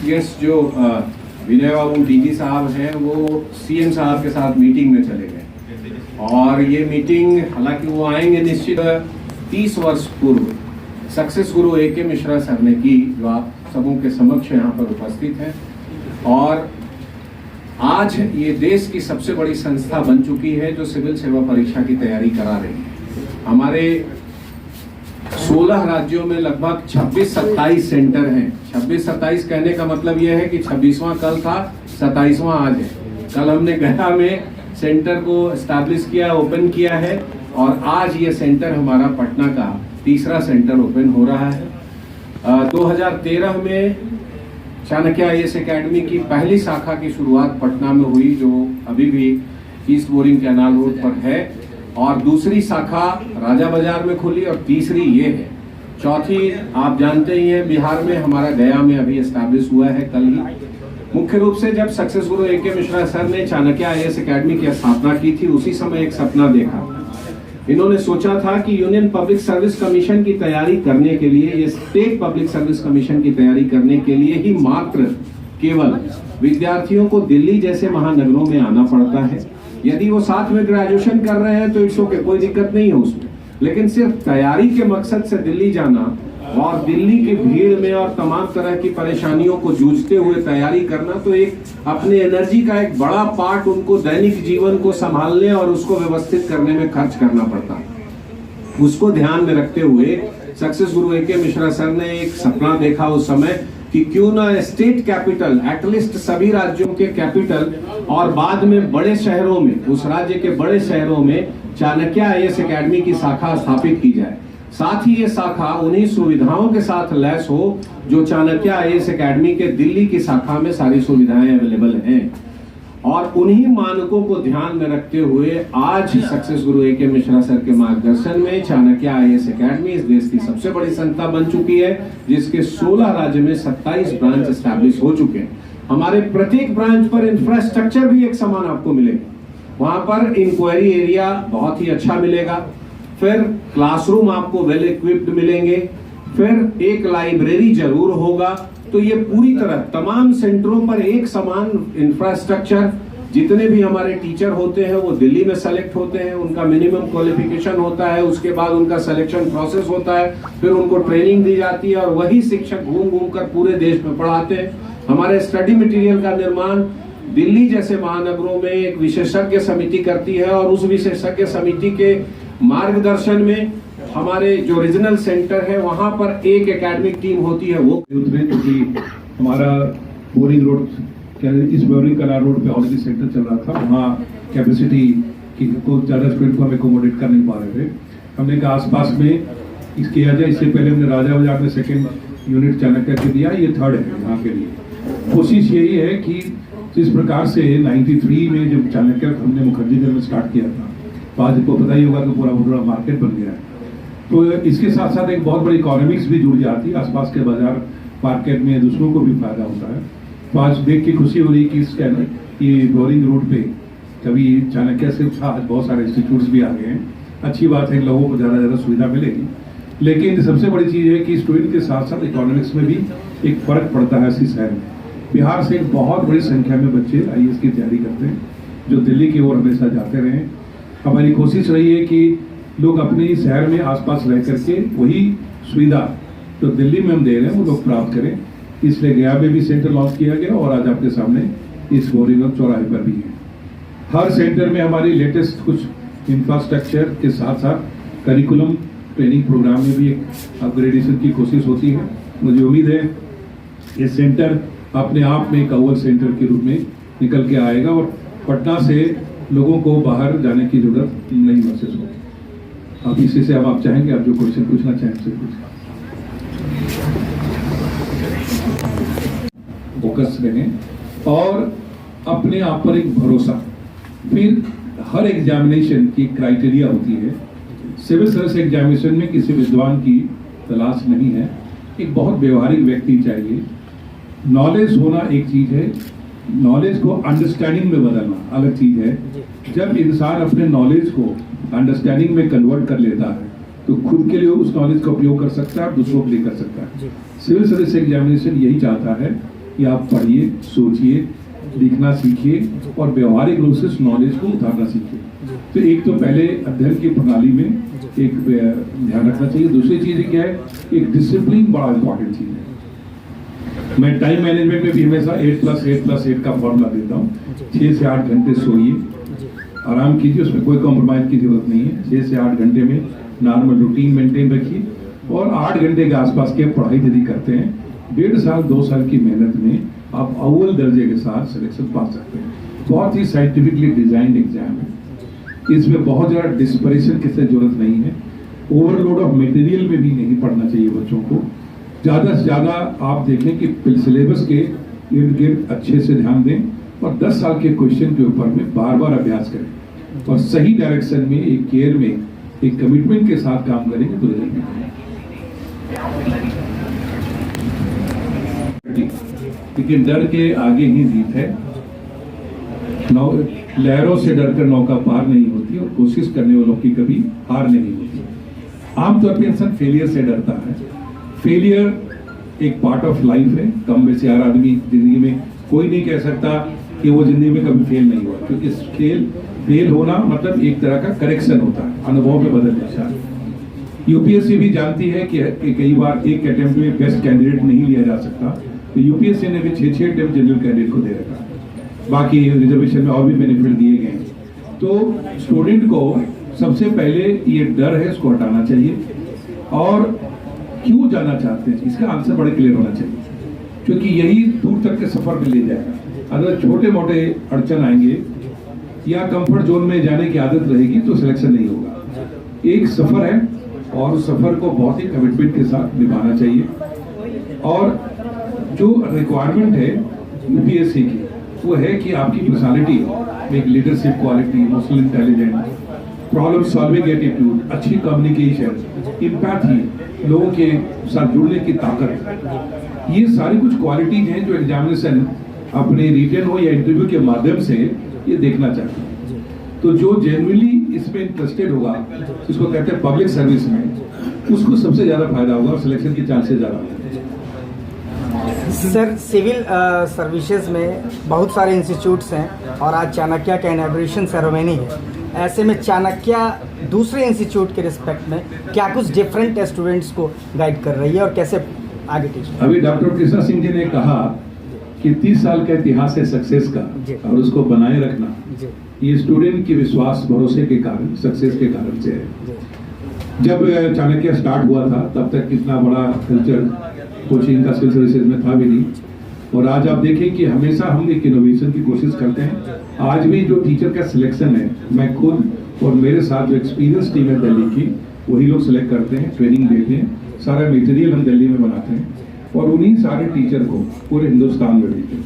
Guest जो विनय बाबू DG साहब हैं वो सीएम साहब के साथ मीटिंग में चले गए और ये मीटिंग हालांकि वो आएंगे निश्चित 30 वर्ष पूर्व सक्सेस गुरु A.K. मिश्रा सर ने की, जो आप सबों के समक्ष यहाँ पर उपस्थित हैं। और आज ये देश की सबसे बड़ी संस्था बन चुकी है जो सिविल सेवा परीक्षा की तैयारी करा रही है। हमारे 16 राज्यों में लगभग 26-27 सेंटर हैं। 26-27 कहने का मतलब यह है कि 26वां कल था, 27वां आज है। कल हमने गया में सेंटर को एस्टैब्लिश किया, ओपन किया है और आज ये सेंटर हमारा पटना का तीसरा सेंटर ओपन हो रहा है। 2013 में चाणक्य IAS एकेडमी की पहली शाखा की शुरुआत पटना में हुई, जो अभी भी ईस्ट बोरिंग कैनाल रोड पर है, और दूसरी शाखा राजा बाजार में खुली और तीसरी ये है। चौथी आप जानते ही हैं बिहार में, हमारा गया में अभी एस्टैब्लिश हुआ है कल ही। मुख्य रूप से जब सक्सेस गुरु A.K. मिश्रा सर ने चाणक्य IAS एकेडमी की स्थापना की थी, उसी समय एक सपना देखा। इन्होंने सोचा था कि यूनियन पब्लिक सर्विस कमीशन की तैयारी करने के लिए, ये स्टेट पब्लिक सर्विस कमीशन की तैयारी करने के लिए ही मात्र केवल विद्यार्थियों को दिल्ली जैसे महानगरों में आना पड़ता है। यदि वो साथ में ग्रेजुएशन कर रहे हैं तो इट्स ओके, कोई दिक्कत नहीं है उसमें, लेकिन सिर्फ तैयारी के मकसद से दिल्ली जाना और दिल्ली की भीड़ में और तमाम तरह की परेशानियों को जूझते हुए तैयारी करना, तो एक अपने एनर्जी का एक बड़ा पार्ट उनको दैनिक जीवन को संभालने और उसको व्यवस्थित करने में खर्च करना पड़ता है। उसको ध्यान में रखते हुए सक्सेस गुरु A.K. मिश्रा सर ने एक सपना देखा उस समय कि क्यों ना स्टेट कैपिटल, एटलीस्ट सभी राज्यों के कैपिटल और बाद में बड़े शहरों में, उस राज्य के बड़े शहरों में चाणक्य IAS एकेडमी की शाखा स्थापित की जाए। साथ ही ये शाखा उन्हीं सुविधाओं के साथ लैस हो जो चाणक्य IAS एकेडमी के दिल्ली की शाखा में सारी सुविधाएं अवेलेबल हैं। और उन्हीं मानकों को ध्यान में रखते हुए आज सक्सेस गुरु A.K. मिश्रा सर के मार्गदर्शन में चाणक्य IAS एकेडमी इस देश की सबसे बड़ी संस्था बन चुकी है, जिसके 16 राज्य में 27 ब्रांच एस्टैब्लिश हो चुके हैं। हमारे प्रत्येक ब्रांच पर इंफ्रास्ट्रक्चर भी एक समान आपको मिलेगा। वहां पर इंक्वायरी एरिया बहुत ही अच्छा मिलेगा, फिर क्लासरूम आपको वेल इक्विप्ड मिलेंगे, फिर एक लाइब्रेरी जरूर होगा। तो ये पूरी तरह तमाम सेंटरों पर एक समान इंफ्रास्ट्रक्चर। जितने भी हमारे टीचर होते हैं वो दिल्ली में सेलेक्ट होते हैं, उनका मिनिमम क्वालिफिकेशन होता है, उसके बाद उनका सिलेक्शन प्रोसेस होता है, फिर उनको ट्रेनिंग दी जाती है और वही शिक्षक घूम घूम कर पूरे देश में पढ़ाते हैं। हमारे स्टडी मटेरियल का निर्माण दिल्ली जैसे महानगरों में एक विशेषज्ञ समिति करती है और उस विशेषज्ञ समिति के मार्गदर्शन में हमारे जो रीजनल सेंटर है वहां पर एक एकेडमिक टीम होती है। वो क्योंकि हमारा बोरिंग रोड, इस बोरिंग कैनाल रोड पे ऑलरेडी सेंटर चल रहा था, वहाँ कैपेसिटी को ज़्यादा स्टूडेंट को हम एकोमोडेट कर नहीं पा रहे थे। हमने कहा आसपास में इस किया जाए। इससे पहले हमने राजा बाजार में सेकेंड यूनिट चाणक्य के दिया, ये थर्ड है यहाँ के लिए। कोशिश यही है कि जिस प्रकार से 93 में जब चाणक्य हमने मुखर्जीनगर में स्टार्ट किया था, तो आज आपको पता ही होगा कि पूरा मार्केट बन गया है। तो इसके साथ साथ एक बहुत बड़ी इकोनॉमिक्स भी जुड़ जाती है, आसपास के बाजार मार्केट में दूसरों को भी फायदा होता है। तो आज देख के खुशी हो रही कि ये बोरिंग रोड पे कभी चाणक्य से आज बहुत सारे इंस्टीट्यूट्स भी आ गए हैं। अच्छी बात है, लोगों को ज़्यादा सुविधा मिलेगी। लेकिन सबसे बड़ी चीज़ है कि स्टूडेंट के साथ साथ इकोनॉमिक्स में भी एक फ़र्क पड़ता है। इसी शहर में बिहार से एक बहुत बड़ी संख्या में बच्चे IAS की तैयारी करते हैं, जो दिल्ली की ओर हमेशा जाते रहे। हमारी कोशिश रही है कि लोग अपने शहर में आसपास रह करके वही सुविधा तो दिल्ली में हम दे रहे हैं वो लोग प्राप्त करें। इसलिए गया में भी सेंटर लॉन्च किया गया और आज आपके सामने इस बोरिंग चौराहे पर भी है। हर सेंटर में हमारी लेटेस्ट कुछ इंफ्रास्ट्रक्चर के साथ साथ करिकुलम ट्रेनिंग प्रोग्राम में भी एक अपग्रेडेशन की कोशिश होती है। मुझे उम्मीद है ये सेंटर अपने आप में एक अव्वल सेंटर के रूप में निकल के आएगा और पटना से लोगों को बाहर जाने की जरूरत नहीं महसूस होगी। अब इसी से अब आप चाहेंगे, आप जो क्वेश्चन पूछना चाहें से पूछें। फोकस रहें और अपने आप पर एक भरोसा। फिर हर एग्जामिनेशन की क्राइटेरिया होती है। सिविल सर्विस एग्जामिनेशन में किसी विद्वान की तलाश नहीं है, एक बहुत व्यवहारिक व्यक्ति चाहिए। नॉलेज होना एक चीज है, नॉलेज को अंडरस्टैंडिंग में बदलना अलग चीज है। जब इंसान अपने नॉलेज को अंडरस्टैंडिंग में कन्वर्ट कर लेता है तो खुद के लिए उस नॉलेज का उपयोग कर सकता है, दूसरों के लिए कर सकता है। सिविल सर्विस एग्जामिनेशन यही चाहता है कि आप पढ़िए, सोचिए, लिखना सीखिए और व्यवहारिक रूप से उस नॉलेज को उतारना सीखिए। तो एक तो पहले अध्ययन की प्रणाली में एक ध्यान रखना चाहिए। दूसरी चीज़ क्या है, एक डिसिप्लिन बड़ा इंपॉर्टेंट चीज़ है। मैं टाइम मैनेजमेंट में भी हमेशा 8+8+8 का फॉर्मूला देता हूँ। 6 से 8 घंटे सोइए, आराम कीजिए, उसमें कोई कॉम्प्रोमाइज़ की जरूरत नहीं है। 6 से 8 घंटे में नॉर्मल रूटीन मेंटेन रखिए और 8 घंटे के आसपास के पढ़ाई यदि करते हैं, 1.5 साल 2 साल की मेहनत में आप अव्वल दर्जे के साथ सिलेक्शन पा सकते हैं। बहुत ही साइंटिफिकली डिजाइंड एग्जाम है, इसमें बहुत ज़्यादा डिस्परेशन की जरूरत नहीं है। ओवरलोड ऑफ मटेरियल में भी नहीं पढ़ना चाहिए बच्चों को। ज़्यादा से ज़्यादा आप देखें कि सिलेबस के इर्द गिर्द अच्छे से ध्यान दें और 10 साल के क्वेश्चन के ऊपर में बार बार अभ्यास करें और सही डायरेक्शन में, एक केयर में, एक कमिटमेंट के साथ काम करेंगे तो रिजल्ट मिलेगा। लेकिन डर के आगे ही जीत है। लहरों से डरकर नौका पार नहीं होती और कोशिश करने वालों की कभी हार नहीं होती। आमतौर पर इंसान फेलियर से डरता है। फेलियर एक पार्ट ऑफ लाइफ है। कम में हर आदमी जिंदगी में, कोई नहीं कह सकता कि वो जिंदगी में कभी फेल नहीं हुआ, क्योंकि फेल होना मतलब एक तरह का करेक्शन होता है, अनुभव में बदल जाता है। यूपीएससी भी जानती है कि कई बार एक अटेम्प्ट में बेस्ट कैंडिडेट नहीं लिया जा सकता, तो यूपीएससी ने भी 6 अटेम्प्ट जनरल कैंडिडेट को दे रखा है। बाकी रिजर्वेशन में और भी बेनिफिट दिए गए हैं। तो स्टूडेंट को सबसे पहले ये डर है, इसको हटाना चाहिए। और क्यों जाना चाहते हैं, इसका आंसर बड़े क्लियर होना चाहिए, क्योंकि यही दूर तक के सफर में ले जाएगा। अगर छोटे मोटे अड़चन आएंगे या कंफर्ट जोन में जाने की आदत रहेगी तो सिलेक्शन नहीं होगा। एक सफर है और उस सफर को बहुत ही कमिटमेंट के साथ निभाना चाहिए। और जो रिक्वायरमेंट है यूपीएससी की, वो है कि आपकी पर्सनालिटी, एक leadership quality, emotional intelligence, problem solving attitude, अच्छी कम्युनिकेशन, एम्पैथी, लोगों के साथ जुड़ने की ताकत, ये सारी कुछ क्वालिटीज हैं जो एग्जामिनेशन अपने रिटन हो या इंटरव्यू के माध्यम से ये देखना चाहते हैं। तो जो जेन्युइनली इसमें इंटरेस्टेड होगा, जिसको कहते हैं पब्लिक सर्विस में, उसको सबसे ज्यादा फायदा होगा और सिलेक्शन की चांसेस ज्यादा होंगे। सर, सिविल सर्विसेज में बहुत सारे इंस्टीट्यूट्स हैं और आज चाणक्य का इनॉग्रेशन सेरेमनी है। ऐसे में चाणक्य दूसरे इंस्टीट्यूट के रिस्पेक्ट में क्या कुछ डिफरेंट स्टूडेंट्स को गाइड कर रही है और कैसे आगे टीच? अभी डॉक्टर कृष्णा सिंह जी ने कहा कि 30 साल का इतिहास है सक्सेस का और उसको बनाए रखना, ये स्टूडेंट की विश्वास, भरोसे के कारण, सक्सेस के कारण से है। जब चाणक्य स्टार्ट हुआ था तब तक कितना बड़ा कल्चर कोचिंग का सिविल सर्विसेज में था भी नहीं, और आज आप देखें कि हमेशा हम एक इनोवेशन की कोशिश करते हैं। आज भी जो टीचर का सिलेक्शन है, मैं खुद और मेरे साथ जो एक्सपीरियंस टीम है दिल्ली की, वही लोग सिलेक्ट करते हैं, ट्रेनिंग देते हैं, सारा मटेरियल हम दिल्ली में बनाते हैं और उन्हीं सारे टीचर को पूरे हिंदुस्तान में देते हैं।